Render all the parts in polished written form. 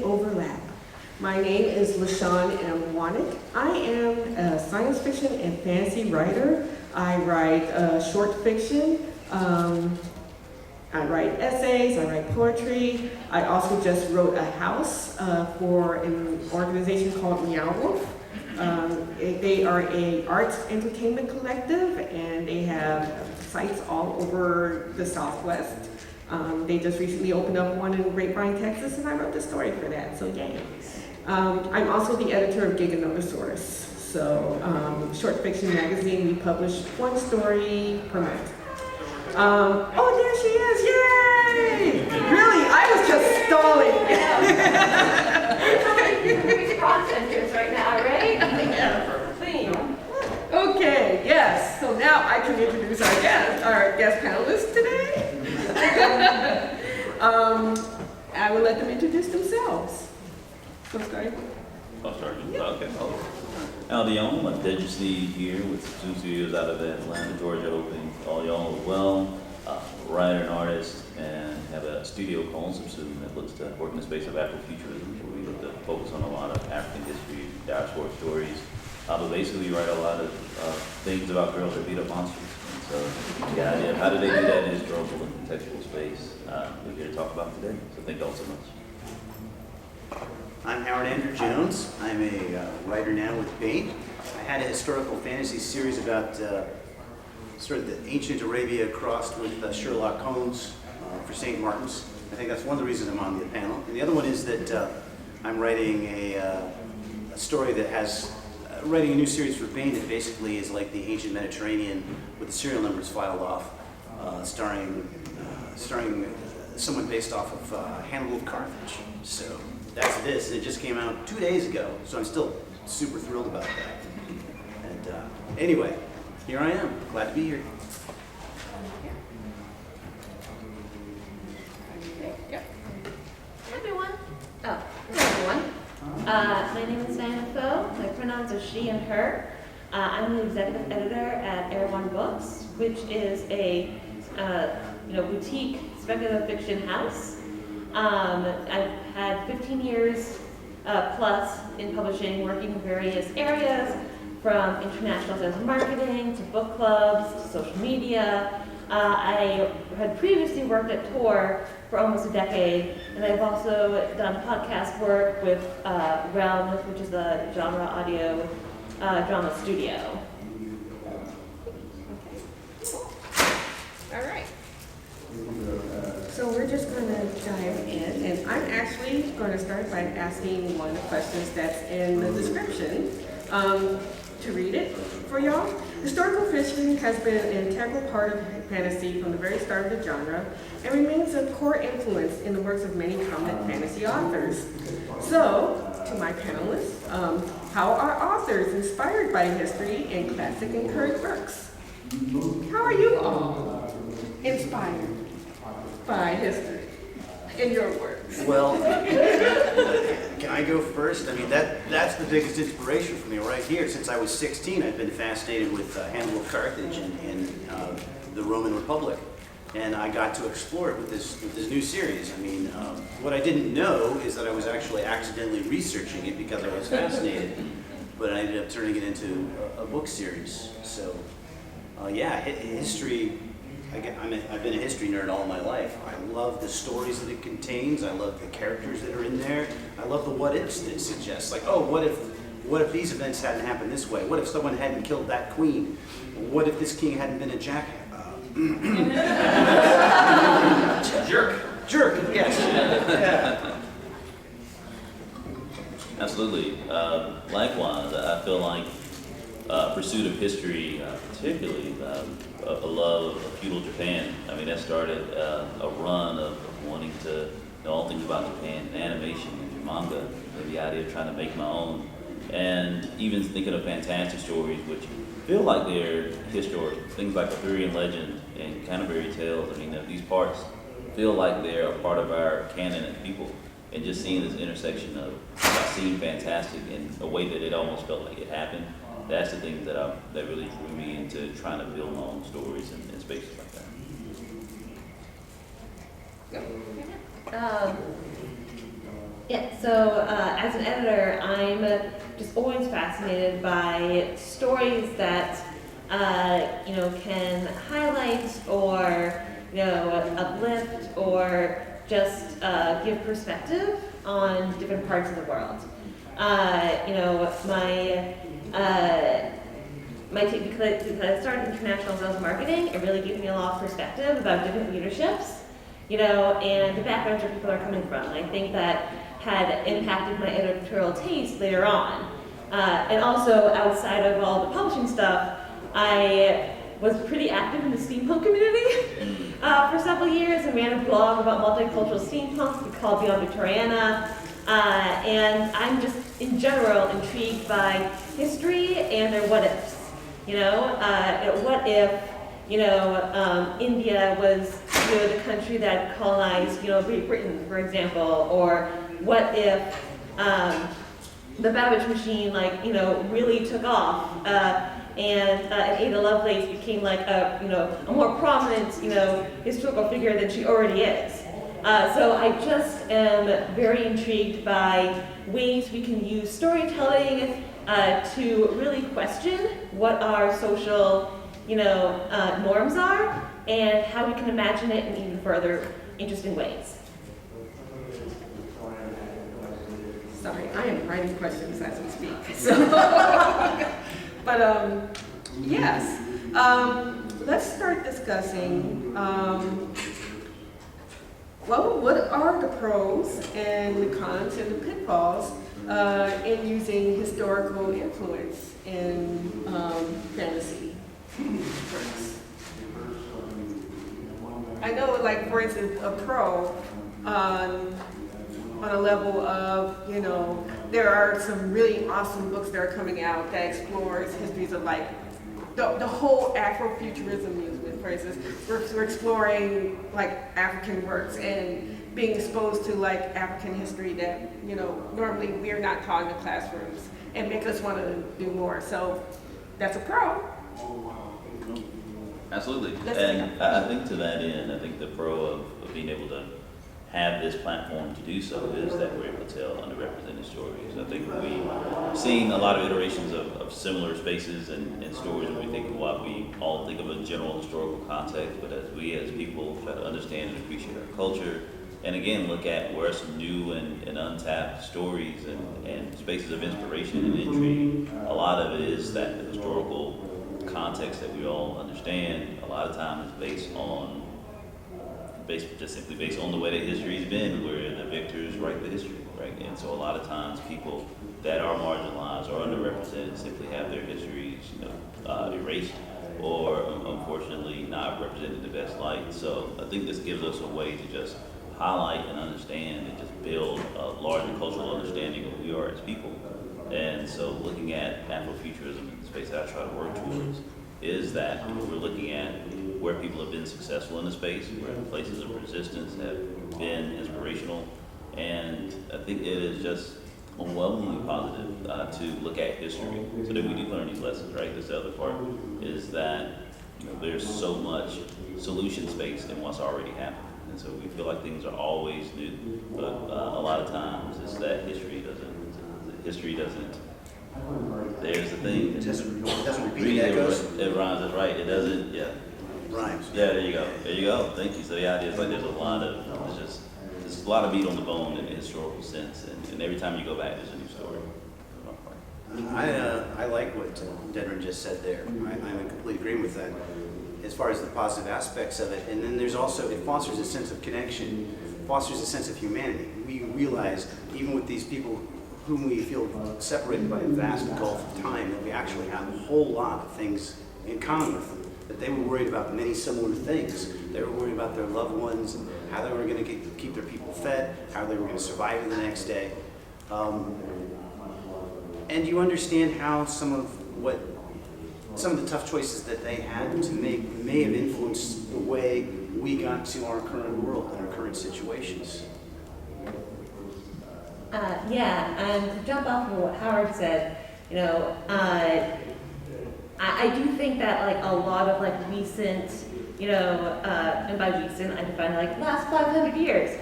overlap. My name is LaShawn M. Wanak. I am a science fiction and fantasy writer. I write short fiction. I write essays, I write poetry. I also just wrote a house for an organization called Meow Wolf. They are an arts entertainment collective, and they have sites all over the Southwest. They just recently opened up one in Grapevine, Texas, and I wrote the story for that, so yay. I'm also the editor of Giganotosaurus. So, short fiction magazine, we publish one story per month. Oh, there she is, yay! Really, I was just stalling. We're contenders right now, right? Okay, yes, so now I can introduce our guest panelists today. I will let them introduce themselves. So starting. I'll start. Yeah. Okay. I'm Snead here with two studios out of Atlanta, Georgia, hoping all y'all are well. Writer and artist, and have a studio called Sown that looks to work in the space of Afrofuturism, where we look to focus on a lot of African history, diaspora stories. But basically, we write a lot of things about girls that beat up monsters. And so, the idea of how do they do that in a historical and contextual space, we're here to talk about today. So, thank you all so much. I'm Howard Andrew Jones. I'm a writer now with Baen. I had a historical fantasy series about sort of the ancient Arabia crossed with Sherlock Holmes for St. Martin's. I think that's one of the reasons I'm on the panel. And the other one is that I'm writing a story that has, writing a new series for Baen that basically is like the ancient Mediterranean with the serial numbers filed off, starring someone based off of Hanuvar of Carthage. So that's this. It just came out 2 days ago, so I'm still super thrilled about that. And anyway, here I am. Glad to be here. Hey everyone. Oh, hello everyone. My name is Diana Foe. My pronouns are she and her. I'm the executive editor at Dervan Books, which is a boutique speculative fiction house. I've had 15 years plus in publishing, working in various areas, from international sales and marketing to book clubs to social media. I had previously worked at Tor for almost a decade, and I've also done podcast work with Realm, which is a genre audio drama studio. All right. So we're just going to dive in, and I'm actually going to start by asking one of the questions that's in the description to read it for y'all. Historical fiction has been an integral part of fantasy from the very start of the genre and remains a core influence in the works of many prominent fantasy authors. So, to my panelists, how are authors inspired by history and classic and current works? How are you all inspired by history in your works? Well, can I go first? I mean, that's the biggest inspiration for me right here. Since I was 16, I've been fascinated with Hanuvar of Carthage and the Roman Republic. And I got to explore it with this new series. I mean, what I didn't know is that I was actually accidentally researching it because I was fascinated. But I ended up turning it into a book series. So, history. I've been a history nerd all my life. I love the stories that it contains. I love the characters that are in there. I love the what ifs that it suggests. Like, oh, what if these events hadn't happened this way? What if someone hadn't killed that queen? What if this king hadn't been a jerk, yes. Yeah. Absolutely. Likewise, I feel like pursuit of history, particularly a love of feudal Japan. I mean, that started a run of wanting to know all things about Japan, animation, and manga, and the idea of trying to make my own. And even thinking of fantastic stories, which feel like they're historical, things like Arthurian legend and Canterbury tales. I mean, these parts feel like they're a part of our canon and people. And just seeing this intersection of seeing fantastic in a way that it almost felt like it happened, that's the thing that really drew me into trying to build my own stories in spaces like that. Yeah, so as an editor, I'm just always fascinated by stories that can highlight or uplift or just give perspective on different parts of the world. Because I started international sales marketing, it really gives me a lot of perspective about different leaderships, and the backgrounds where people are coming from. I think that had impacted my editorial taste later on. And also, outside of all the publishing stuff, I was pretty active in the steampunk community for several years and ran a blog about multicultural steampunk called Beyond Victoriana. And I'm just, in general, intrigued by history and their what-ifs. What if, India was, the country that colonized, Great Britain, for example, or what if the Babbage machine, really took off, and Ada Lovelace became a more prominent, historical figure than she already is. So I just am very intrigued by ways we can use storytelling to really question what our social, norms are and how we can imagine it in even further interesting ways. Sorry, I am writing questions as we speak. So, but yes, let's start discussing. What are the pros and the cons and the pitfalls in using historical influence in fantasy works? I know, for instance, a pro on a level of, there are some really awesome books that are coming out that explores histories of the whole Afrofuturism movement, for instance. We're exploring African works and being exposed to African history that normally we're not taught in the classrooms and make us want to do more. So that's a pro. Absolutely. And I think to that end, I think the pro of being able to have this platform to do so is that we're able to tell underrepresented stories. I think we've seen a lot of iterations of similar spaces and stories when we think of what we all think of a general historical context, but as we as people try to understand and appreciate our culture, and again look at where some new and untapped stories and spaces of inspiration and intrigue, a lot of it is that the historical context that we all understand a lot of times is just simply based on the way that history's been, where the victors write the history, right? And so a lot of times people that are marginalized or underrepresented simply have their histories, erased or unfortunately not represented in the best light. So I think this gives us a way to just highlight and understand and just build a larger cultural understanding of who we are as people. And so looking at Afrofuturism in the space that I try to work towards is that we're looking at where people have been successful in the space, where places of resistance have been inspirational, and I think it is just overwhelmingly positive to look at history so that we do learn these lessons, right? This other part is that there's so much solution space in what's already happened, and so we feel like things are always new, but a lot of times it's that history doesn't. There's the thing. It doesn't repeat, it echoes. It rhymes, that's right. It doesn't, yeah. Rhymes. Yeah, there you go. There you go. Thank you. So the idea is there's a lot of meat on the bone in the historical sense, and every time you go back, there's a new story. I like what Dedren just said there. I'm in complete agreement with that as far as the positive aspects of it. And then there's also, it fosters a sense of connection, fosters a sense of humanity. We realize, even with these people whom we feel separated by a vast gulf of time, that we actually have a whole lot of things in common with them. That they were worried about many similar things. They were worried about their loved ones, and how they were going to keep their people fed, how they were going to survive the next day. And you understand how some of the tough choices that they had to make may have influenced the way we got to our current world and our current situations. And to jump off of what Howard said, I do think that a lot of recent and by recent I define like last 500 years,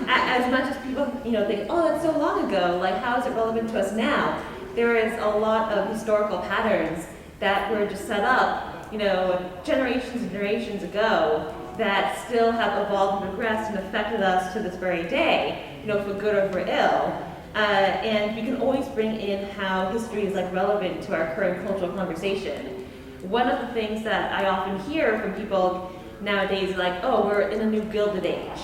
as much as people, think, oh, that's so long ago, like how is it relevant to us now? There is a lot of historical patterns that were just set up, generations and generations ago that still have evolved and progressed and affected us to this very day, for good or for ill. And we can always bring in how history is like relevant to our current cultural conversation. One of the things that I often hear from people nowadays is like, oh, we're in a new Gilded Age.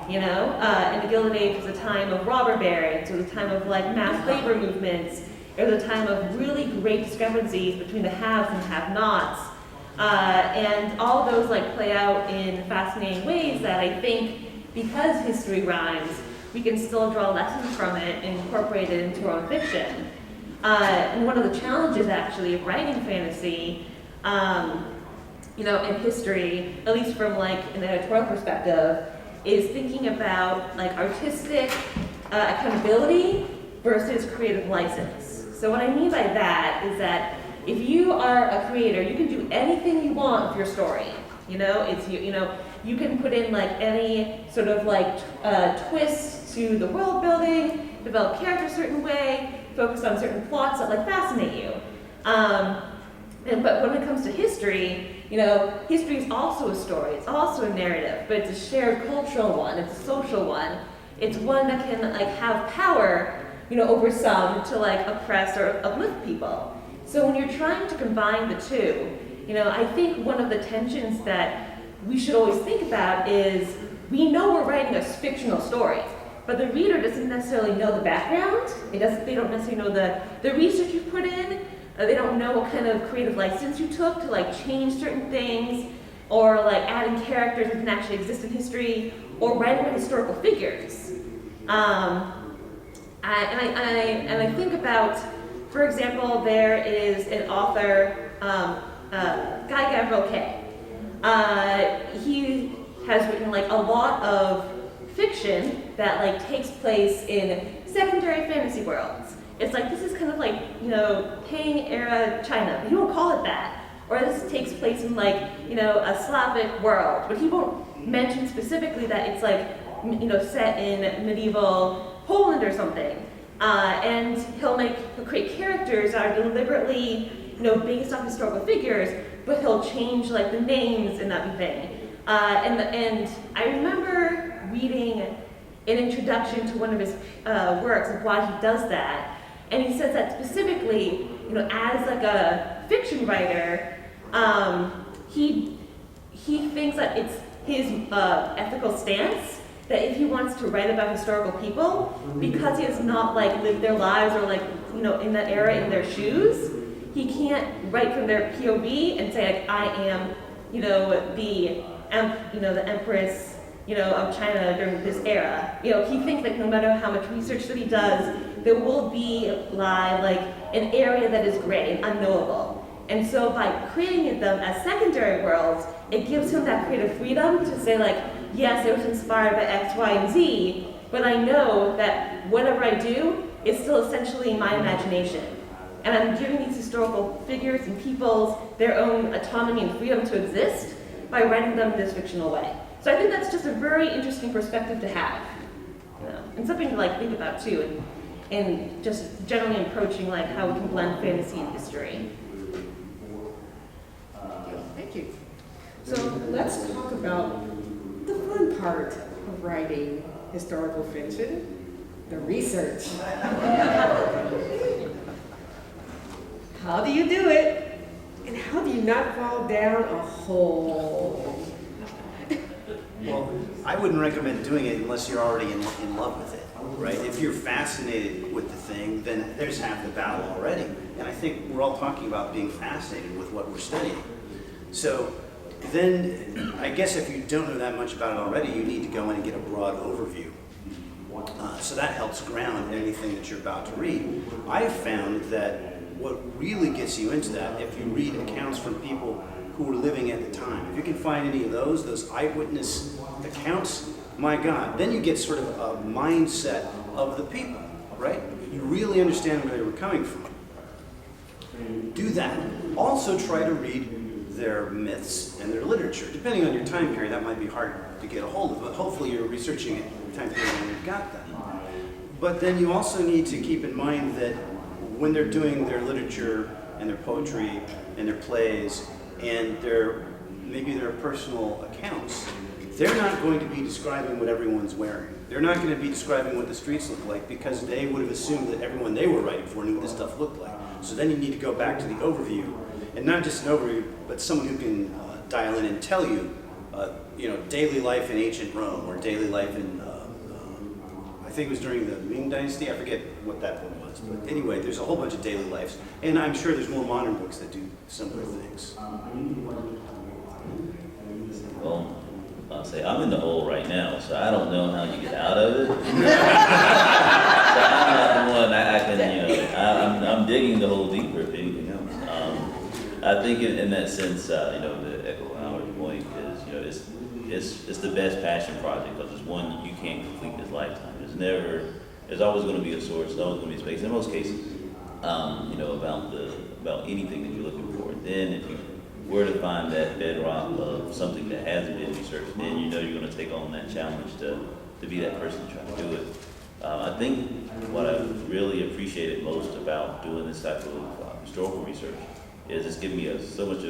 And the Gilded Age was a time of robber barons, it was a time of like mass labor movements, it was a time of really great discrepancies between the haves and have-nots. And all of those like play out in fascinating ways that I think, because history rhymes, we can still draw lessons from it and incorporate it into our own fiction. And one of the challenges actually of writing fantasy, in history, at least from like an editorial perspective, is thinking about like artistic accountability versus creative license. So what I mean by that is that if you are a creator, you can do anything you want with your story. You can put in like any sort of like twist to the world building, develop characters a certain way, focus on certain plots that like fascinate you. But when it comes to history, history is also a story, it's also a narrative, but it's a shared cultural one, it's a social one. It's one that can like have power, over some to like oppress or uplift people. So when you're trying to combine the two, I think one of the tensions that we should always think about is we know we're writing a fictional story, but the reader doesn't necessarily know the background. They don't necessarily know the research you put in. They don't know what kind of creative license you took to like change certain things, or like adding characters that didn't actually exist in history, or writing with historical figures. I think about, for example, there is an author, Guy Gavriel Kay. He has written like a lot of fiction that like takes place in secondary fantasy worlds. It's like, this is kind of like, Tang era China. He won't call it that. Or this takes place in like, a Slavic world. But he won't mention specifically that it's like, set in medieval Poland or something. And he'll create characters that are deliberately, based on historical figures, but he'll change like the names and that thing. And I remember reading an introduction to one of his works of why he does that. And he says that specifically, as like a fiction writer, he thinks that it's his ethical stance that if he wants to write about historical people, because he has not like lived their lives or like, in that era in their shoes, he can't write from their POV and say like, I am, the empress, of China during this era. He thinks like no matter how much research that he does, there will lie like an area that is gray and unknowable. And so by creating them as secondary worlds, it gives him that creative freedom to say like, yes, it was inspired by X, Y, and Z, but I know that whatever I do is still essentially my imagination. And I'm giving these historical figures and peoples their own autonomy and freedom to exist by writing them in this fictional way. So I think that's just a very interesting perspective to have, and something to like think about too, and just generally approaching like how we can blend fantasy and history. Thank you. So let's talk about the fun part of writing historical fiction, the research. How do you do it? And how do you not fall down a hole? Well, I wouldn't recommend doing it unless you're already in love with it, right? If you're fascinated with the thing, then there's half the battle already. And I think we're all talking about being fascinated with what we're studying. So then, I guess if you don't know that much about it already, you need to go in and get a broad overview. So that helps ground anything that you're about to read. I've found that what really gets you into that, if you read accounts from people who were living at the time, if you can find any of those eyewitness accounts, my God, then you get sort of a mindset of the people, right? You really understand where they were coming from. Do that. Also try to read their myths and their literature. Depending on your time period, that might be hard to get a hold of, but hopefully you're researching it in the time period when you've got them. But then you also need to keep in mind that when they're doing their literature and their poetry and their plays and maybe their personal accounts, they're not going to be describing what everyone's wearing. They're not going to be describing what the streets look like because they would have assumed that everyone they were writing for knew what this stuff looked like. So then you need to go back to the overview, and not just an overview, but someone who can dial in and tell you, daily life in ancient Rome or daily life in, I think it was during the Ming Dynasty. I forget what that one was, but anyway, there's a whole bunch of daily lives, and I'm sure there's more modern books that do similar things. Well, I'll say I'm in the hole right now, so I don't know how you get out of it. So I'm not the one. I'm digging the hole deeper, if anything else. I think in that sense, the echo Howard's point is, it's the best passion project because it's one you can't complete this lifetime. There's always going to be a source. There's always going to be a space. In most cases, about anything that you're looking for. Then if you were to find that bedrock of something that hasn't been researched, then you're going to take on that challenge to be that person trying to do it. I think what I really appreciated most about doing this type of historical research is it's given me so much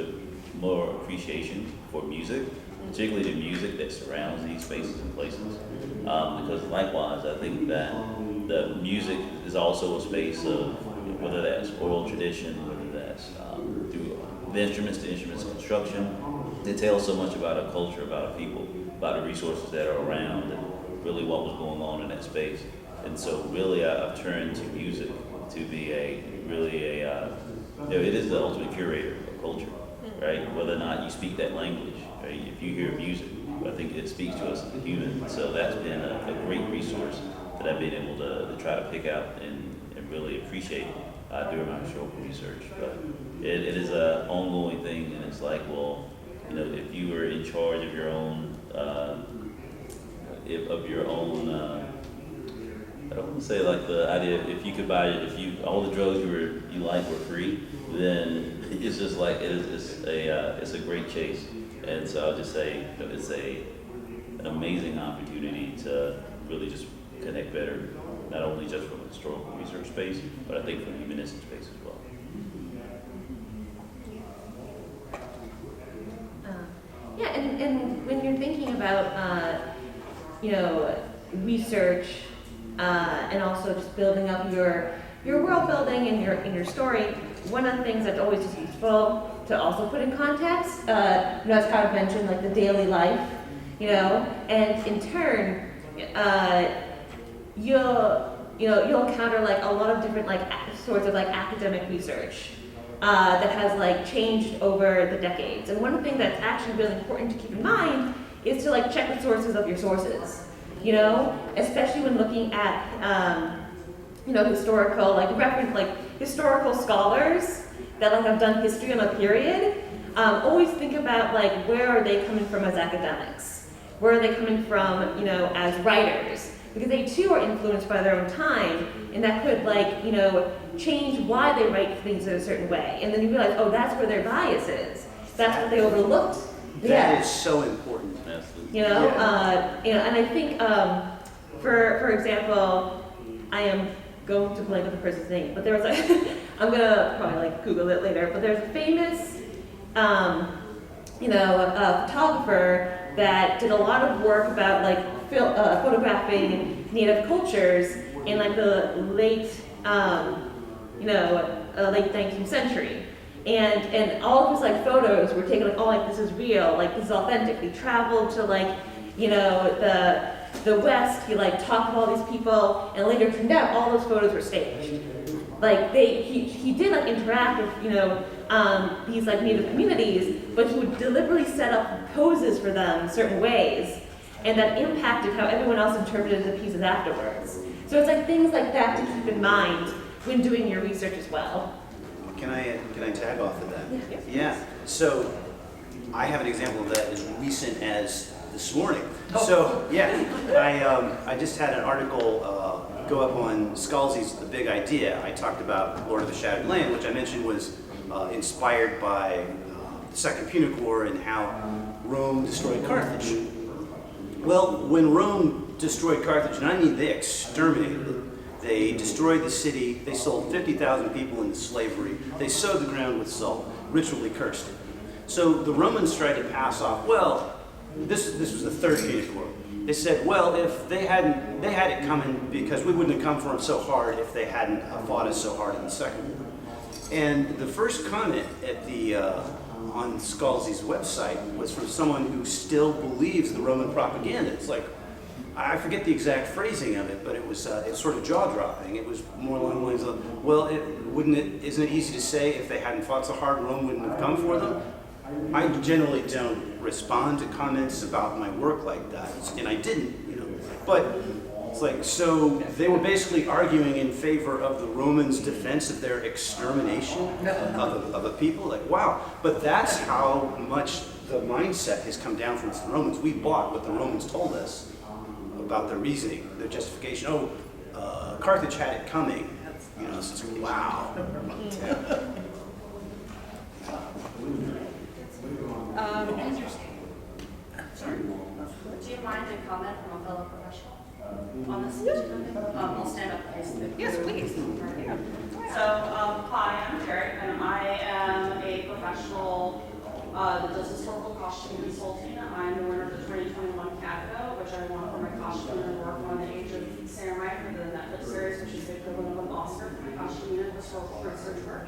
more appreciation for music, particularly the music that surrounds these spaces and places. Because likewise, I think that the music is also a space of, whether that's oral tradition, whether that's through the instruments to instruments construction, it tells so much about a culture, about a people, about the resources that are around, and really what was going on in that space. And so really I've turned to music to be it is the ultimate curator of culture, right? Whether or not you speak that language, right? If you hear music, I think it speaks to us as a human. So that's been a great resource that I've been able to try to pick out and really appreciate during my historical research. But it is an ongoing thing, and it's like, well, if you were in charge of your own, I don't want to say like the idea if you could buy all the drugs you like were free, then it's just like it's a great chase. And so I'll just say it's an amazing opportunity to really just connect better, not only just from a historical research space, but I think from a humanistic space as well. And when you're thinking about research and also just building up your world building and your story, one of the things that's always just useful to also put in context, as Howard mentioned, like the daily life, and in turn, you'll encounter like a lot of different sorts of academic research that has changed over the decades. And one thing that's actually really important to keep in mind is to check the sources of your sources, especially when looking at historical historical scholars that have done history on a period. Always think about where are they coming from as academics? Where are they coming from, as writers? Because they too are influenced by their own time, and that could change why they write things in a certain way. And then you realize, oh, that's where their bias is. That's what they overlooked. That is so important. And I think, for example, I am going to blank on the person's name, but there was I'm gonna probably Google it later, but there's a famous, photographer that did a lot of work about photographing native cultures in the late, late 19th century. And all of his photos were taken this is real, this is authentic. He traveled to the West, he talked to all these people, and later turned out all those photos were staged. He did interact with these native communities, but he would deliberately set up poses for them certain ways, and that impacted how everyone else interpreted the pieces afterwards. So it's things like that to keep in mind when doing your research as well. Can I tag off of that? Yeah. Yeah. So I have an example of that as recent as this morning. Oh. So I just had an article go up on Scalzi's The Big Idea. I talked about Lord of the Shattered Land, which I mentioned was inspired by the Second Punic War and how Rome destroyed Carthage. Well, when Rome destroyed Carthage, and I mean they exterminated it, they destroyed the city, they sold 50,000 people into slavery, they sowed the ground with salt, ritually cursed it. So the Romans tried to pass off, well, this was the Third Punic War. They said, well, if they had it coming because we wouldn't have come for them so hard if they hadn't fought us so hard in the Second War. And the first comment at the on Scalzi's website was from someone who still believes the Roman propaganda. It's like, I forget the exact phrasing of it, but it's sort of jaw-dropping. It was more along the lines of, well, isn't it easy to say if they hadn't fought so hard, Rome wouldn't have come for them? I generally don't respond to comments about my work like that, and I didn't, but it's like, so they were basically arguing in favor of the Romans' defense of their extermination of a people. Like, wow, but that's how much the mindset has come down from the Romans. We bought what the Romans told us about their reasoning, their justification. Carthage had it coming. So it's like, wow. Sorry. Do you mind a comment from a fellow professional on this? I'll stand up, please. Yes, please. Yeah. So, hi, I'm Terry, and I am a professional that does historical costume consulting. I'm the winner of the 2021 CATCO, which I won for my costume and work on the Age of Samurai for the Netflix series, which is the equivalent of an Oscar for my costume and historical research work.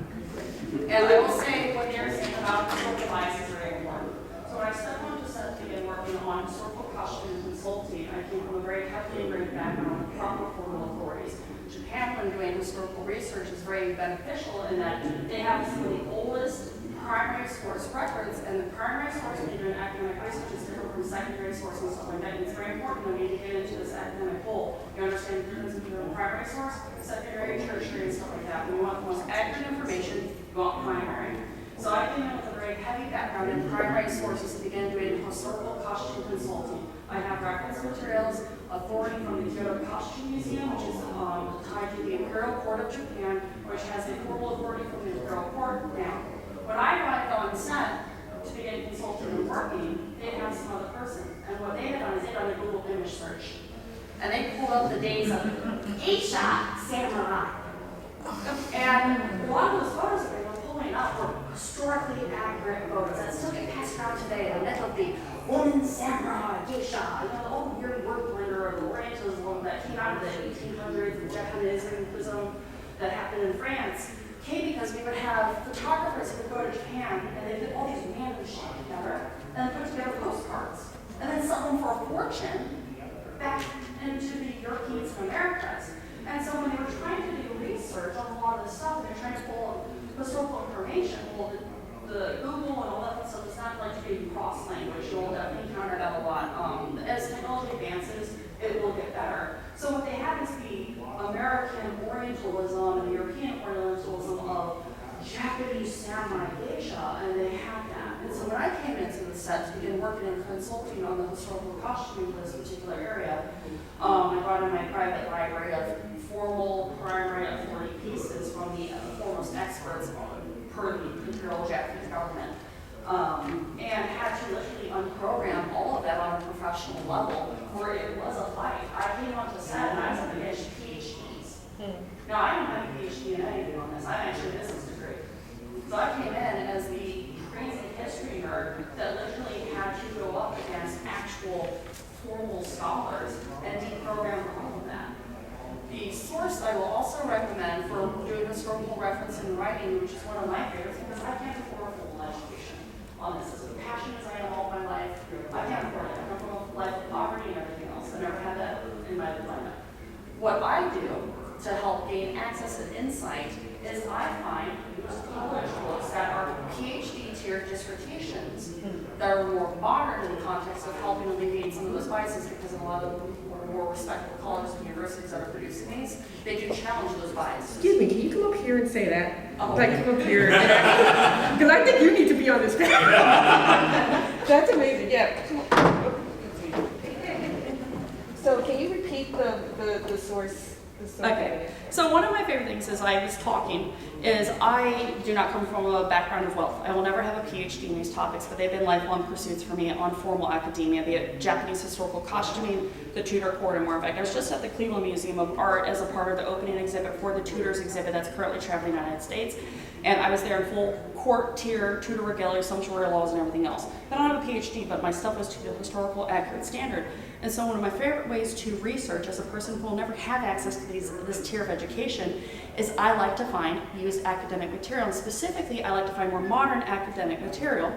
And I will say what they're saying about historical bias is very important. So when I stepped onto set to begin working on historical costume consulting, I came from a very heavily ingrained background of proper formal authorities. Japan, when doing historical research, is very beneficial in that they have some of the oldest primary source records, and the primary source when you're doing academic research is different from secondary source and stuff like that. And it's very important when you get into this academic hole, you understand the difference between primary source, secondary, tertiary, and stuff like that. When you want the most accurate information, you want primary. So I came in with a very heavy background in primary sources to begin doing historical costume consulting. I have reference materials, authority from the Kyoto Costume Museum, which is tied to the Imperial Court of Japan, which has a formal authority from the Imperial Court. Now, when I arrived on set to begin consulting and working, they had some other person. And what they had done is they done a Google image search. And they pulled up the days of Geisha Samurai. And a lot of those photos that they were pulling up were historically accurate photos that still get passed around today. The myth of the woman samurai, geisha, the whole weird word blender of the Orientalism that came out of the 1800s, the Japanism that happened in France, came because we would have photographers who would go to Japan and they put all these random shit together and put together postcards and then sell them for a fortune back into the Europeans and Americas. And so when they were trying to do research on a lot of this stuff, and they're trying to pull historical information, well, the Google and all that stuff is not like to be cross language. You'll definitely encounter that a lot. As technology advances, it will get better. So what they have is the American Orientalism and the European Orientalism of Japanese samurai geisha, and they had that. And so when I came into the set to begin working and consulting on the historical costuming for this particular area, I brought in my private library of formal primary authority pieces from the foremost experts per the Imperial Japanese government, and had to literally unprogram all of that on a professional level where it was a fight. I came onto set and I was up against PhDs. Now, I don't have a PhD in anything on this. I'm actually a business degree. So I came in as the crazy history nerd that literally had to go up against actual formal scholars and deprogram all of that. The source I will also recommend for doing historical reference and writing, which is one of my favorites, because I can't afford a full education on this. As passionate as I am all my life, I can't afford it. I come from a life of poverty and everything else. I never had that in my life. What I do to help gain access and insight is I find college books that are PhD tier dissertations that are more modern in the context of helping alleviate some of those biases, because in a lot of the more respectable colleges and universities that are producing these, they do challenge those biases. Excuse me, can you come up here and say that? Like, come up here. Because I think you need to be on this panel. That's amazing, yeah. So can you repeat the source? Okay, So one of my favorite things as I was talking is I do not come from a background of wealth. I will never have a PhD in these topics, but they've been lifelong pursuits for me on formal academia, be it Japanese historical costuming, the Tudor court, and more. In fact, I was just at the Cleveland Museum of Art as a part of the opening exhibit for the Tudors exhibit that's currently traveling the United States. And I was there in full court tier, Tudor regalia, sumptuary laws, and everything else. I don't have a PhD, but my stuff was to the historical accurate standard. And so one of my favorite ways to research as a person who will never have access to this tier of education is I like to find used academic material. And specifically, I like to find more modern academic material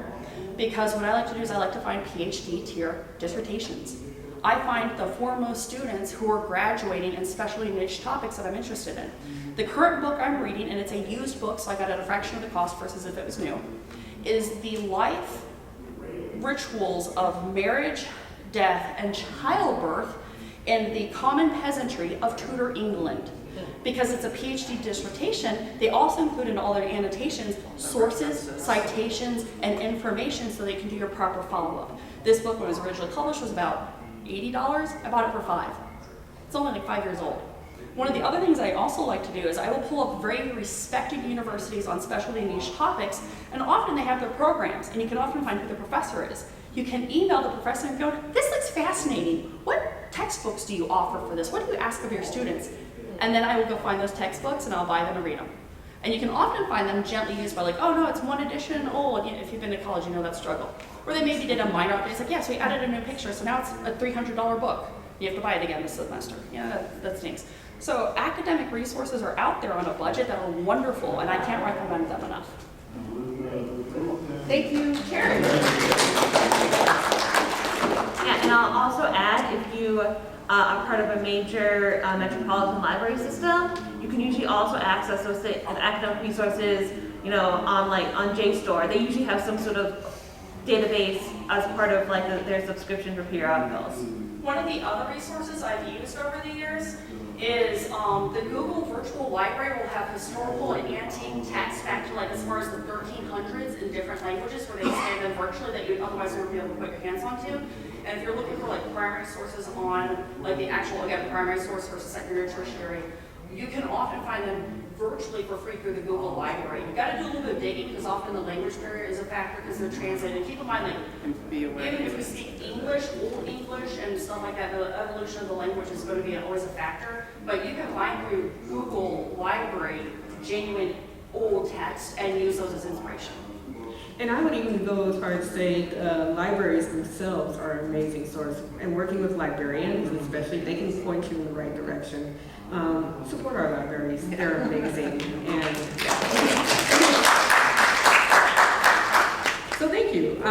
because what I like to do is I like to find PhD tier dissertations. I find the foremost students who are graduating in specialty niche topics that I'm interested in. The current book I'm reading, and it's a used book, so I got it at a fraction of the cost versus if it was new, is the life rituals of marriage, death, and childbirth in the common peasantry of Tudor England. Because it's a PhD dissertation, they also include in all their annotations sources, citations, and information so they can do your proper follow-up. This book, when it was originally published, was about $80. I bought it for $5. It's only like 5 years old. One of the other things I also like to do is I will pull up very respected universities on specialty niche topics, and often they have their programs, and you can often find who the professor is. You can email the professor and go, this looks fascinating. What textbooks do you offer for this? What do you ask of your students? And then I will go find those textbooks and I'll buy them and read them. And you can often find them gently used by like, oh no, it's one edition old. You know, if you've been to college, you know that struggle. Or they maybe did a minor update. It's like, yeah, so we added a new picture, so now it's a $300 book. You have to buy it again this semester. Yeah, that stinks. So academic resources are out there on a budget that are wonderful, and I can't recommend them enough. Thank you, Karen. Yeah, and I'll also add, if you are part of a major metropolitan library system, you can usually also access those academic resources, you know, on JSTOR. They usually have some sort of database as part of like their subscription for periodicals. One of the other resources I've used over the years is the Google Virtual Library will have historical and antique texts back to like as far as the 1300s in different languages where they scan them virtually that you otherwise wouldn't be able to put your hands onto. And if you're looking for like primary sources on like the actual, again, primary source versus secondary, tertiary, you can often find them virtually for free through the Google Library. You've got to do a little bit of digging because often the language barrier is a factor because they're translated. Keep in mind, like, even if we speak English, Old English, and stuff like that, the evolution of the language is going to be always a factor. But you can find through Google Library genuine old text and use those as inspiration. And I would even go as far as say libraries themselves are an amazing source. And working with librarians, especially, they can point you in the right direction. Support our libraries; they're amazing. And so thank you.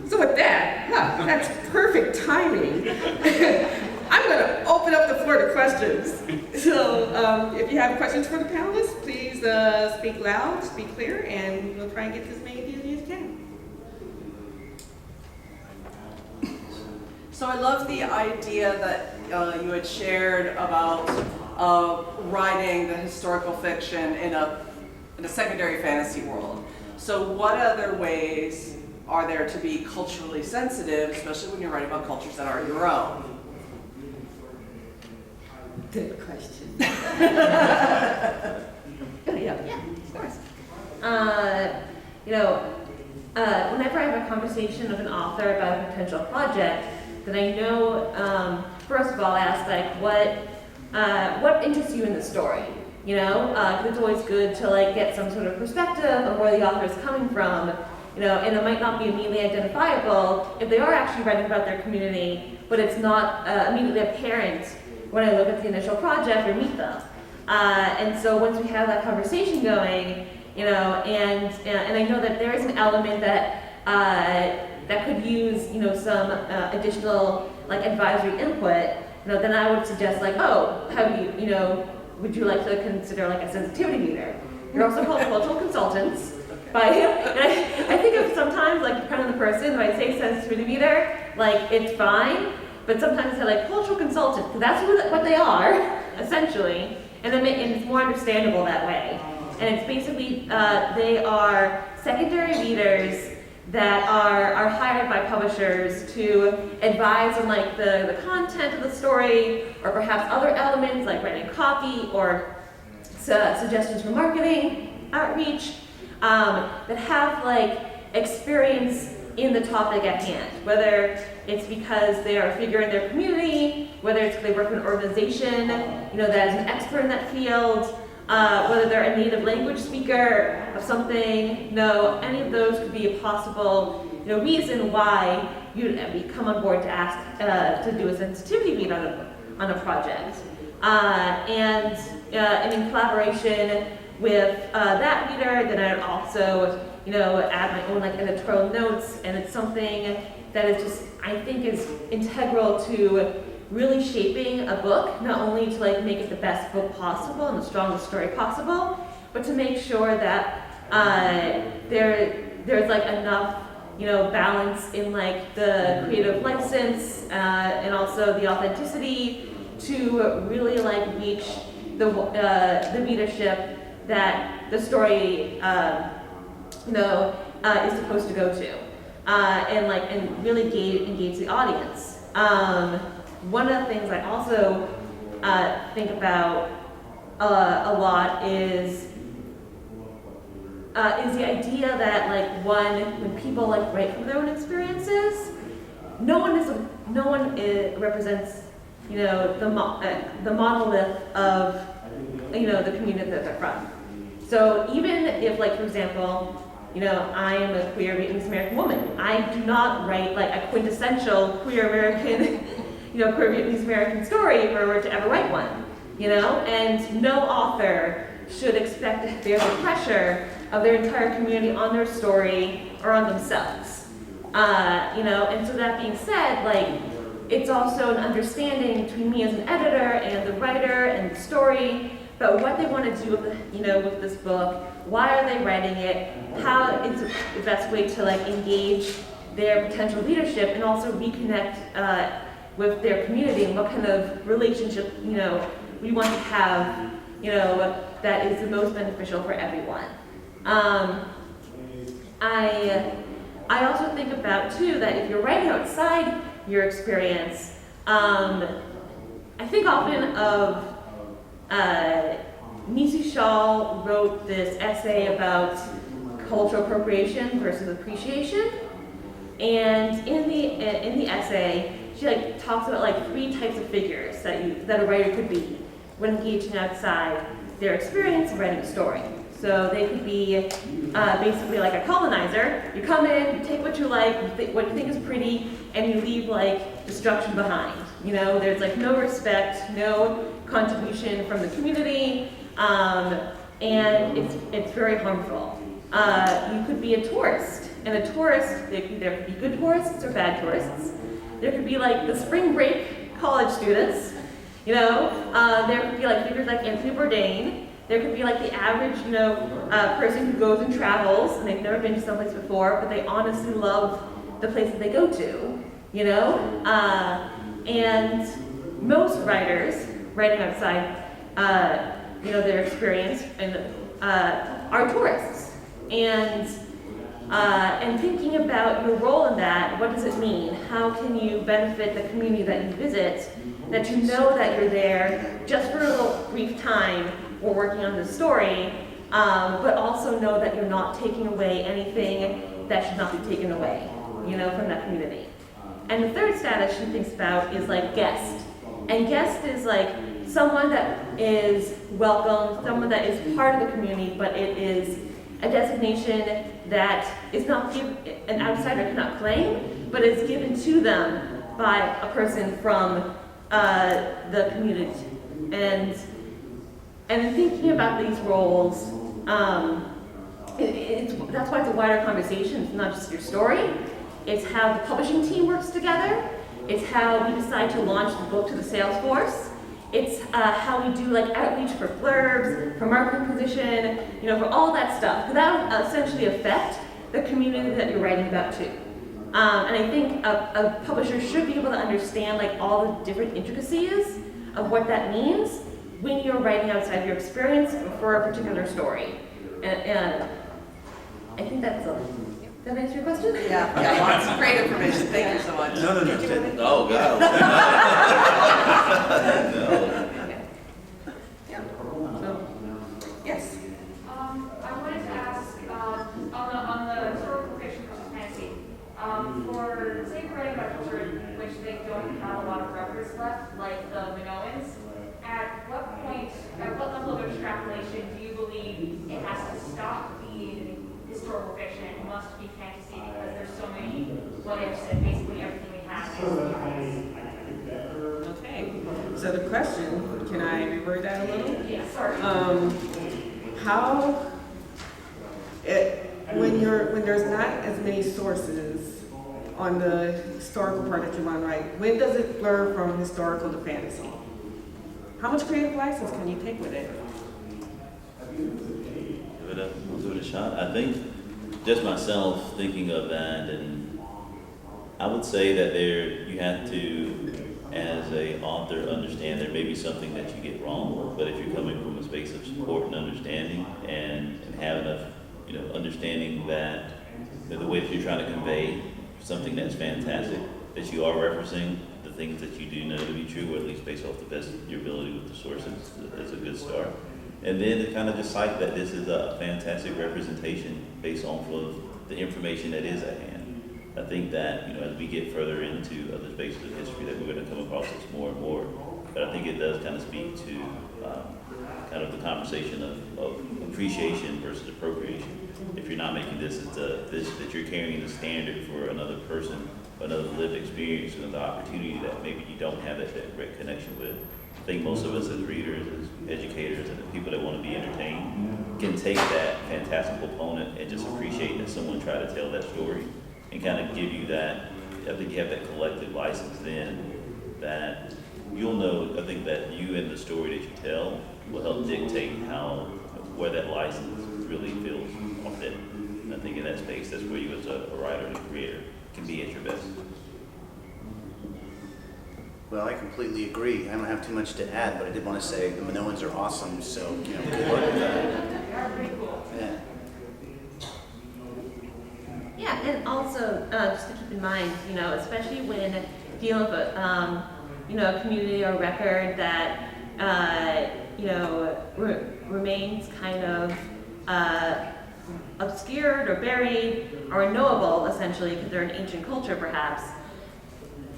So with that, that's perfect timing. I'm going to open up the floor to questions. So if you have questions for the panelists, please speak loud, speak clear, and we'll try and get to as many of you as you can. So I love the idea that you had shared about writing the historical fiction in a secondary fantasy world. So what other ways are there to be culturally sensitive, especially when you're writing about cultures that aren't your own? Good question. Yeah, of course. Whenever I have a conversation with an author about a potential project, then I know, first of all, I ask like, what interests you in the story? You know, 'cause it's always good to like get some sort of perspective of where the author is coming from. You know, and it might not be immediately identifiable if they are actually writing about their community, but it's not immediately apparent when I look at the initial project or meet them. And so once we have that conversation going, you know, and I know that there is an element that that could use, you know, some additional like advisory input, you know, then I would suggest like, oh, have you, you know, would you like to consider like a sensitivity meter? You're also called cultural consultants. And I think of sometimes like depending on the person, when I say sensitivity meter, like it's fine, but sometimes I say like cultural consultant, because that's what they are, essentially, and it's more understandable that way. And it's basically, they are secondary readers that are hired by publishers to advise on like the content of the story, or perhaps other elements like writing copy or suggestions for marketing, outreach, that have like experience in the topic at hand, whether it's because they are a figure in their community, whether it's they work in an organization, that is an expert in that field, whether they're a native language speaker of something, any of those could be a possible, reason why you'd come on board to ask to do a sensitivity read on a project. And in collaboration with that reader, then I'd also, add my own editorial notes, and it's something that is just, I think, is integral to really shaping a book, not only to make it the best book possible and the strongest story possible, but to make sure that there's enough balance in the creative license and also the authenticity to really reach the readership that the story is supposed to go to, and really engage the audience. One of the things I also think about a lot is the idea that when people write from their own experiences, no one represents the monolith of the community that they're from. So even if for example, I am a queer Vietnamese American woman, I do not write a quintessential queer American queer Vietnamese American story if I were to ever write one, and no author should expect to bear the pressure of their entire community on their story or on themselves. And so that being said, it's also an understanding between me as an editor and the writer and the story about what they want to do with this book, why are they writing it, how is the best way to engage their potential readership and also reconnect with their community, and what kind of relationship we want to have that is the most beneficial for everyone. I also think about too that if you're writing outside your experience, I think often of Nisi Shaw wrote this essay about cultural appropriation versus appreciation, and in the essay she talks about 3 types of figures that a writer could be when engaging outside their experience and writing a story. So they could be basically like a colonizer. You come in, you take what you like, what you think is pretty, and you leave destruction behind. There's no respect, no contribution from the community, and it's very harmful. You could be a tourist, and a tourist, there could be good tourists or bad tourists. There could be the spring break college students, there could be figures like Anthony Bourdain. There could be the average, person who goes and travels and they've never been to someplace before, but they honestly love the place that they go to, and most writers writing outside, their experience and are tourists, and thinking about your role in that. What does it mean? How can you benefit the community that you visit? That you know that you're there just for a little brief time. We're working on the story, but also know that you're not taking away anything that should not be taken away, from that community. And the third status she thinks about is guest. And guest is someone that is welcome, someone that is part of the community, but it is a designation that is not an outsider cannot claim, but is given to them by a person from the community. And in thinking about these roles, that's why it's a wider conversation. It's not just your story. It's how the publishing team works together. It's how we decide to launch the book to the sales force. It's how we do outreach for blurbs, for marketing position, for all that stuff. That will essentially affect the community that you're writing about too. And I think a publisher should be able to understand all the different intricacies of what that means when you're writing outside your experience for a particular story. And I think that's all. Does that answer your question? Yeah, lots of great information. Thank you so much. No. Oh, God. No. extrapolation, do you believe it has to stop being historical fiction and must be fantasy because there's so many what ifs and basically everything we have is Okay, so the question, can I reword that a little? yeah, sorry. How, when there's not as many sources on the historical part that you want to write, when does it blur from historical to fantasy? How much creative license can you take with it? Give it a shot. I think just myself thinking of that, and I would say that you have to, as a author, understand there may be something that you get wrong, but if you're coming from a space of support and understanding and have enough, understanding that the way that you're trying to convey something that's fantastic, that you are referencing the things that you do know to be true, or at least based off the best of your ability with the sources, is a good start. And then to kind of just cite that this is a fantastic representation based off of the information that is at hand. I think that, as we get further into other spaces of history, that we're going to come across this more and more. But I think it does kind of speak to kind of the conversation of appreciation versus appropriation. If you're not making this that you're carrying the standard for another person, another lived experience, another opportunity that maybe you don't have that direct connection with. I think most of us as readers, as educators, and the people that want to be entertained can take that fantastical component and just appreciate that someone tried to tell that story and kind of give you that. I think you have that collective license then that you'll know. I think that you and the story that you tell will help dictate where that license really feels authentic. And I think in that space, that's where you as a writer and a creator can be at your best. Well, I completely agree. I don't have too much to add, but I did want to say the Minoans are awesome, so, good luck with that. They are pretty cool. Yeah. Yeah, and also just to keep in mind, especially when dealing with a community or record that remains kind of obscured or buried or unknowable, essentially, because they're an ancient culture, perhaps.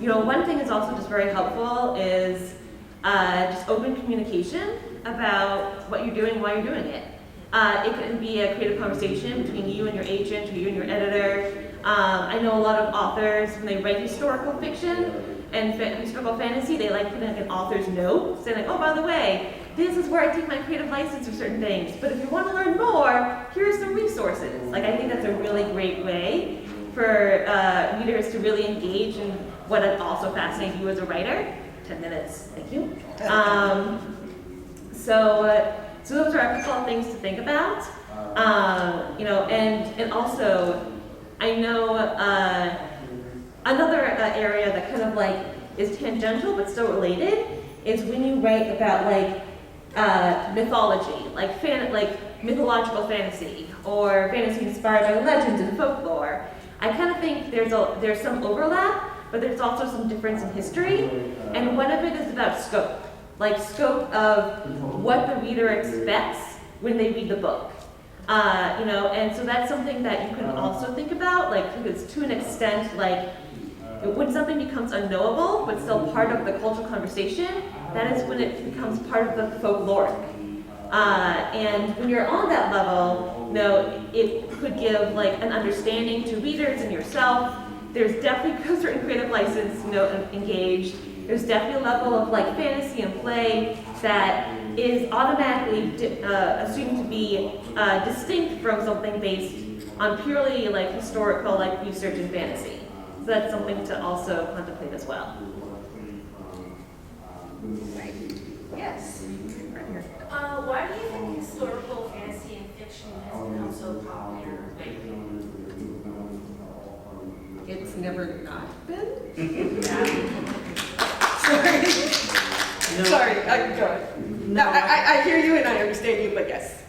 One thing that's also just very helpful is just open communication about what you're doing, why you're doing it. It can be a creative conversation between you and your agent or you and your editor. I know a lot of authors, when they write historical fiction and historical fantasy, they like putting an author's note, saying like, oh, by the way, this is where I take my creative license for certain things. But if you want to learn more, here are some resources. I think that's a really great way for readers to really engage in what also fascinates you as a writer. 10 minutes, thank you. So those are a couple of things to think about. And also, I know another area that kind of is tangential but still related is when you write about mythology, like mythological fantasy or fantasy inspired by legends and folklore. I kind of think there's some overlap, but there's also some difference in history, and one of it is about scope. Scope of what the reader expects when they read the book. And so that's something that you can also think about, because to an extent, when something becomes unknowable, but still part of the cultural conversation, that is when it becomes part of the folkloric. And when you're on that level, it could give an understanding to readers and yourself. There's definitely a certain creative license, engaged. There's definitely a level of fantasy and play that is automatically assumed to be distinct from something based on purely historical research and fantasy. So that's something to also contemplate as well. Yes. Right here. Why do you think historical fantasy and fiction has become so popular lately? It's never not been. No. Sorry, go ahead. No, I hear you and I understand you, but yes.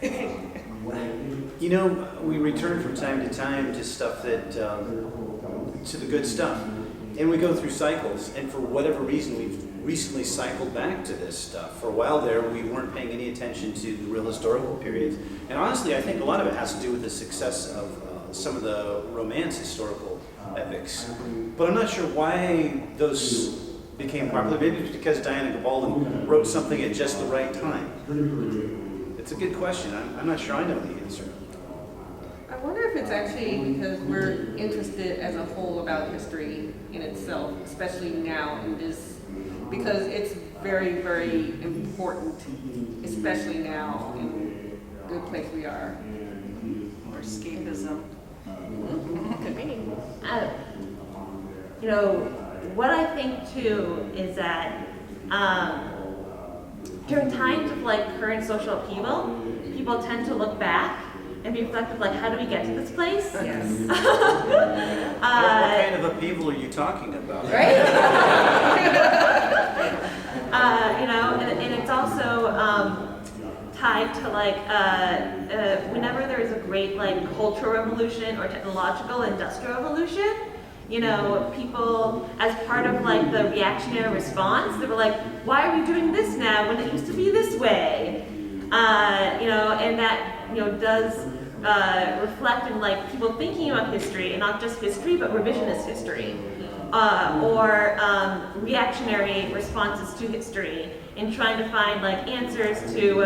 We return from time to time to stuff that, to the good stuff. And we go through cycles. And for whatever reason, we've recently cycled back to this stuff. For a while there, we weren't paying any attention to the real historical periods. And honestly, I think a lot of it has to do with the success of some of the Romance historical epics. But I'm not sure why those became popular. Maybe it's because Diana Gabaldon wrote something at just the right time. It's a good question. I'm not sure I know the answer. I wonder if it's actually because we're interested as a whole about history in itself, especially now in this, because it's very, very important, especially now in the place we are. Or escapism. Could be. You know, what I think too is that during times of like current social upheaval, people tend to look back and be reflective, like, how do we get to this place? Yes. What kind of upheaval are you talking about? Right? You know, and it's also tied to like whenever there is a great like cultural revolution or technological industrial revolution, you know, people as part of like the reactionary response, they were like, why are we doing this now when it used to be this way? You know, and that, you know, does reflect in like people thinking about history, and not just history, but revisionist history, or reactionary responses to history, in trying to find like answers to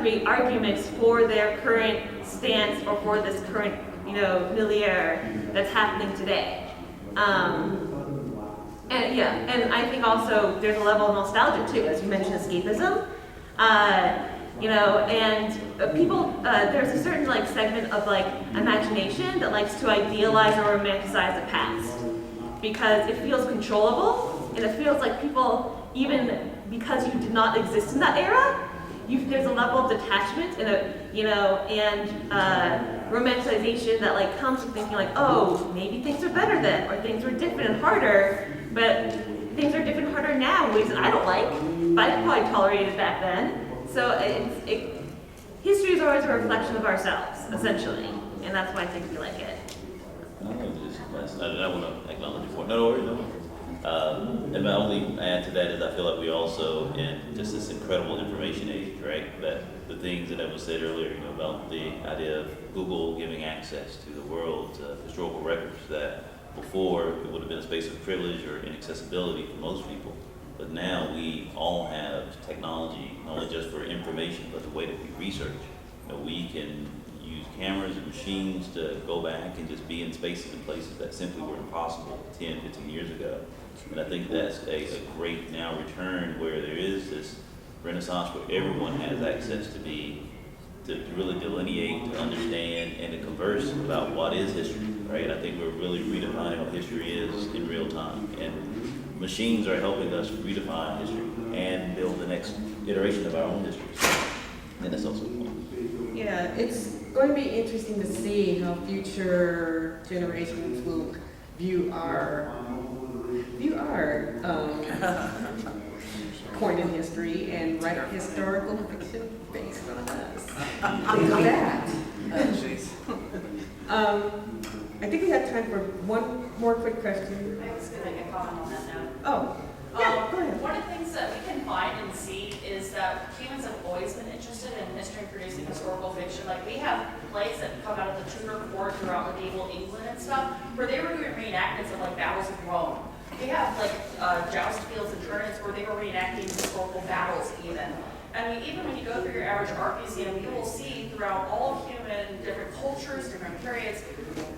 create arguments for their current stance or for this current, you know, milieu that's happening today. And yeah, and I think also there's a level of nostalgia too, as you mentioned, escapism. You know, and people, there's a certain like segment of like imagination that likes to idealize or romanticize the past, because it feels controllable, and it feels like people, even because you did not exist in that era, there's a level of detachment and a, you know, and romanticization that like comes with thinking like, oh, maybe things are better then, or things were different and harder, but things are different and harder now in ways that I don't like, but I probably tolerated back then. So history is always a reflection of ourselves, essentially, and that's why I think we like it. I want to acknowledge you for it. No worries, no worries. And my only add to that is I feel like we also in just this incredible information age, right? That the things that was said earlier, you know, about the idea of Google giving access to the world's historical records, that before it would have been a space of privilege or inaccessibility for most people. But now we all have technology, not only just for information, but the way that we research. You know, we can use cameras and machines to go back and just be in spaces and places that simply were impossible 10, 15 years ago. And I think that's a great now return where there is this renaissance where everyone has access to really delineate, to understand, and to converse about what is history, right? I think we're really redefining what history is in real time. And machines are helping us redefine history and build the next iteration of our own history. And that's also fun. Yeah, it's going to be interesting to see how future generations will view our point in history and write historical fiction based on us. Think of that. I think we have time for one more quick question. I was gonna make a comment on that now. Oh, yeah, go ahead. One of the things that we can find and see is that humans have always been interested in history and producing historical fiction. Like, we have plays that come out of the Tudor court throughout medieval England and stuff, where they were doing reenactments of like battles of Rome. We have like joust fields and tournaments where they were reenacting historical battles even. I mean, even when you go through your average art museum, you will see throughout all of human, different cultures, different periods,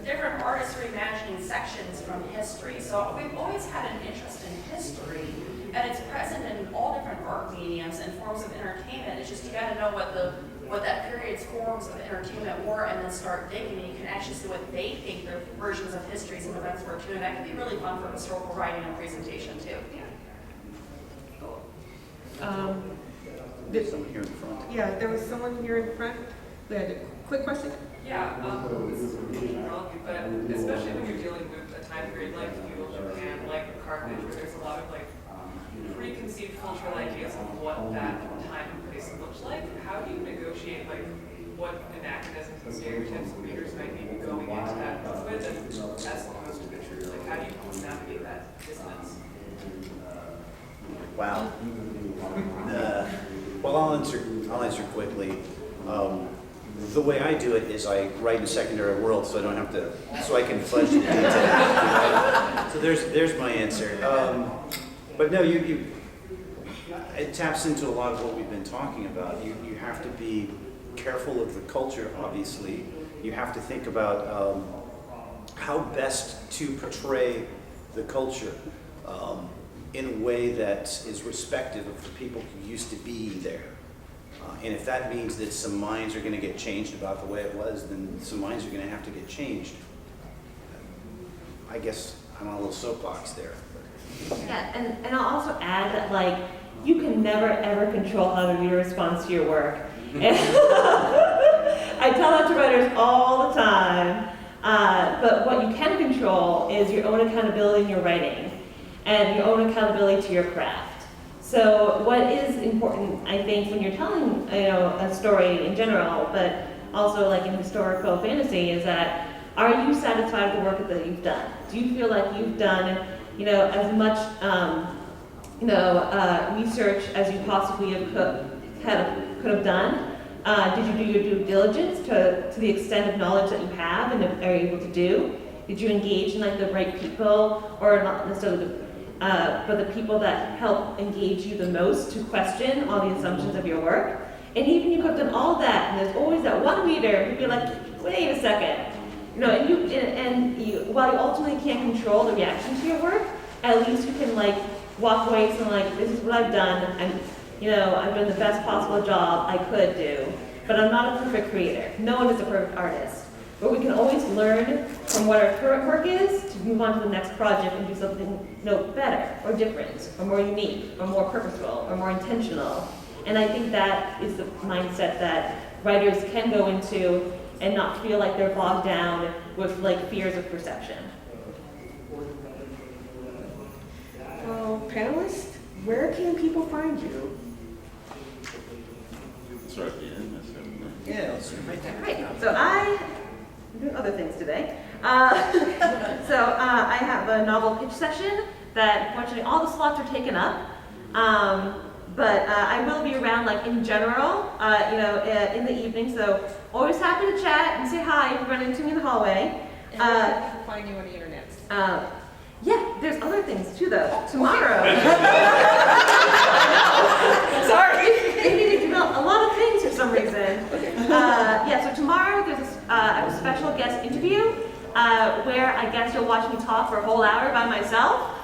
different artists reimagining sections from history. So we've always had an interest in history, and it's present in all different art mediums and forms of entertainment. It's just you got to know what that period's forms of entertainment were, and then start digging, and you can actually see what they think their versions of histories and events were too. And that can be really fun for historical writing and presentation too. There's someone here in front. Yeah, there was someone here in front who had a quick question. Yeah, this is maybe wrong, but especially when you're dealing with a time period like feudal Japan, like Carthage, where there's a lot of like preconceived cultural ideas of what that time and place looks like. How do you negotiate like what anachronisms and stereotypes and readers might be going into that with, and that's close to the truth? Like, how do you navigate that dissonance? Wow. Well, I'll answer quickly. The way I do it is I write in secondary world, so I don't have to, so I can flesh it detail. So there's my answer. But no, it taps into a lot of what we've been talking about. You have to be careful of the culture, obviously. You have to think about how best to portray the culture in a way that is respective of the people who used to be there. And if that means that some minds are going to get changed about the way it was, then some minds are going to have to get changed. I guess I'm on a little soapbox there. Yeah, and I'll also add that, like, you can never ever control how the reader responds to your work. And I tell that to writers all the time, but what you can control is your own accountability in your writing and your own accountability to your craft. So what is important, I think, when you're telling, a story in general, but also like in historical fantasy, is that are you satisfied with the work that you've done? Do you feel like you've done, as much, research as you possibly could have done? Did you do your due diligence to the extent of knowledge that you have and are able to do? Did you engage in like the right people, or not necessarily but the people that help engage you the most to question all the assumptions of your work? And even you could have done all that, and there's always that one reader who'd be like, wait a second. While you ultimately can't control the reaction to your work, at least you can like walk away saying like, this is what I've done. I've done the best possible job I could do, but I'm not a perfect creator. No one is a perfect artist. But we can always learn from what our current work is to move on to the next project and do something better or different or more unique or more purposeful or more intentional. And I think that is the mindset that writers can go into and not feel like they're bogged down with like fears of perception. Well, panelists, where can people find you? Sorry, yeah, Yeah, let's start right there. Right, so I'm doing other things today. I have a novel pitch session that unfortunately all the slots are taken up. But I will be around like in general, in the evening, so always happy to chat and say hi if you run into me in the hallway. And where can people find you on the internet? Yeah, there's other things too though. Tomorrow. Sorry. They need to do a lot of things for some reason. So tomorrow there's a special guest interview where I guess you'll watch me talk for a whole hour by myself.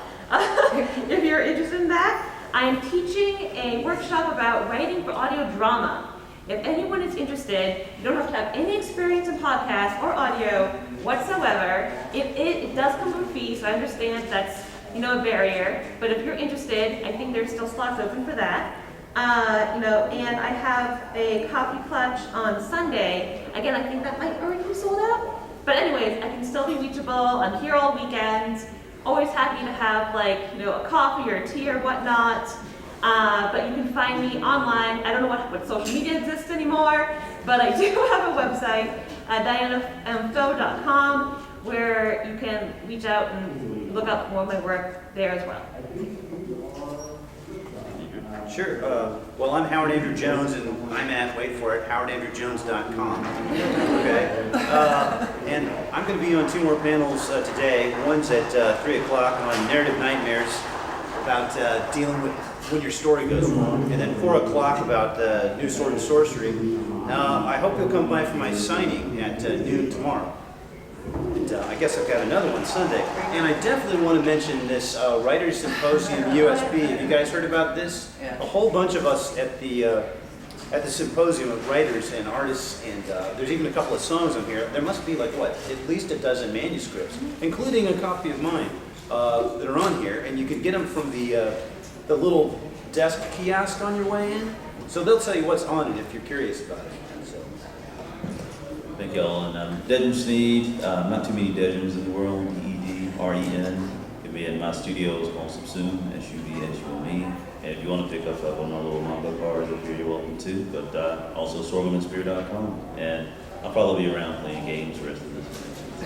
If you're interested in that. I am teaching a workshop about writing for audio drama. If anyone is interested, you don't have to have any experience in podcast or audio whatsoever. It does come with a fee, so I understand that's a barrier. But if you're interested, I think there's still slots open for that. And I have a coffee clutch on Sunday. Again, I think that might already be sold out. But anyways, I can still be reachable. I'm here all weekend. Always happy to have a coffee or a tea or whatnot. But you can find me online. I don't know what social media exists anymore, but I do have a website, DianaMFo.com, where you can reach out and look up more of my work there as well. Sure. Well, I'm Howard Andrew Jones, and I'm at, wait for it, howardandrewjones.com. Okay? And I'm going to be on two more panels today. One's at 3 o'clock on narrative nightmares, about dealing with when your story goes wrong, and then 4 o'clock about new sword and sorcery. I hope you'll come by for my signing at noon tomorrow. And I guess I've got another one Sunday. And I definitely want to mention this Writers Symposium USB. Have you guys heard about this? Yeah. A whole bunch of us at the symposium of writers and artists, and there's even a couple of songs on here. There must be at least a dozen manuscripts, including a copy of mine that are on here. And you can get them from the little desk kiosk on your way in. So they'll tell you what's on it if you're curious about it. So. Thank y'all. And Dedren Snead, not too many Dedrens in the world, Edren. You'll be in my studios called sown, SUBSUME. And if you want to pick up one of my little manga cards up here, you're welcome to. But also sorghumandspirit.com. And I'll probably be around playing games the rest of this.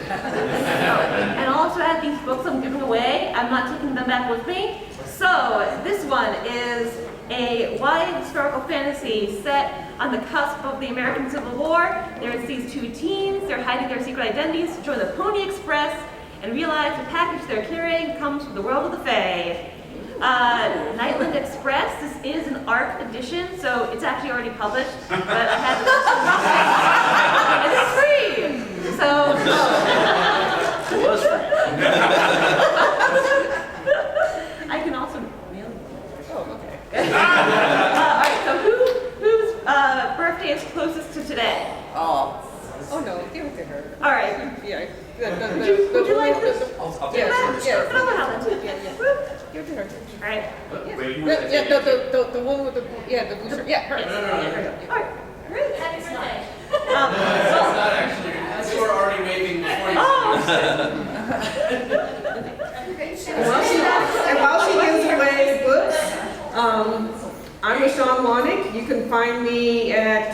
And I'll also add these books I'm giving away. I'm not taking them back with me. So this one is a YA historical fantasy set on the cusp of the American Civil War. There's these two teens. They're hiding their secret identities to join the Pony Express and realize the package they're carrying comes from the world of the Fae. Nightland Express. This is an ARC edition, so it's actually already published, but I had to and it's free. So It was free. I can also mail you. Oh, okay. All right. So whose birthday is closest to today? Oh. Oh, no, give it to her. All right. Yeah. Would you like this? I'll Yeah, take it. yeah. Put it on the helmet. Yeah. Give it to her. All right. Wait, you Yeah, the one with the booster. Yeah, her. All right. Great. Happy birthday. Well, not actually. You were already waving before you. oh. And while she gives away books, I'm LaShawn Wanak. You can find me at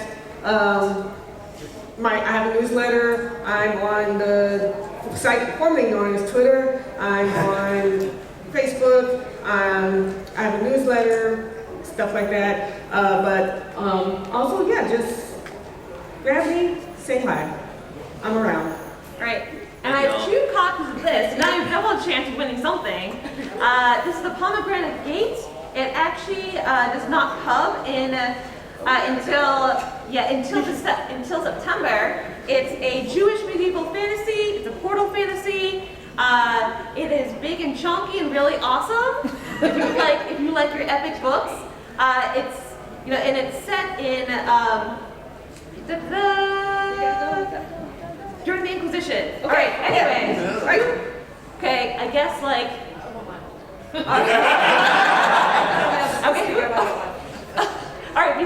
I have a newsletter. I'm on the site formerly known as Twitter. I'm on Facebook. I have a newsletter, stuff like that. But also, yeah, just grab me, say hi. I'm around. All right. And I have 2 copies of this. Now you have a chance of winning something. This is the Pomegranate Gate. It actually does not come in until September. It's a Jewish medieval fantasy. It's a portal fantasy. It is big and chunky and really awesome. If you like your epic books, it's and it's set in during the Inquisition. All right. Anyways, okay. I guess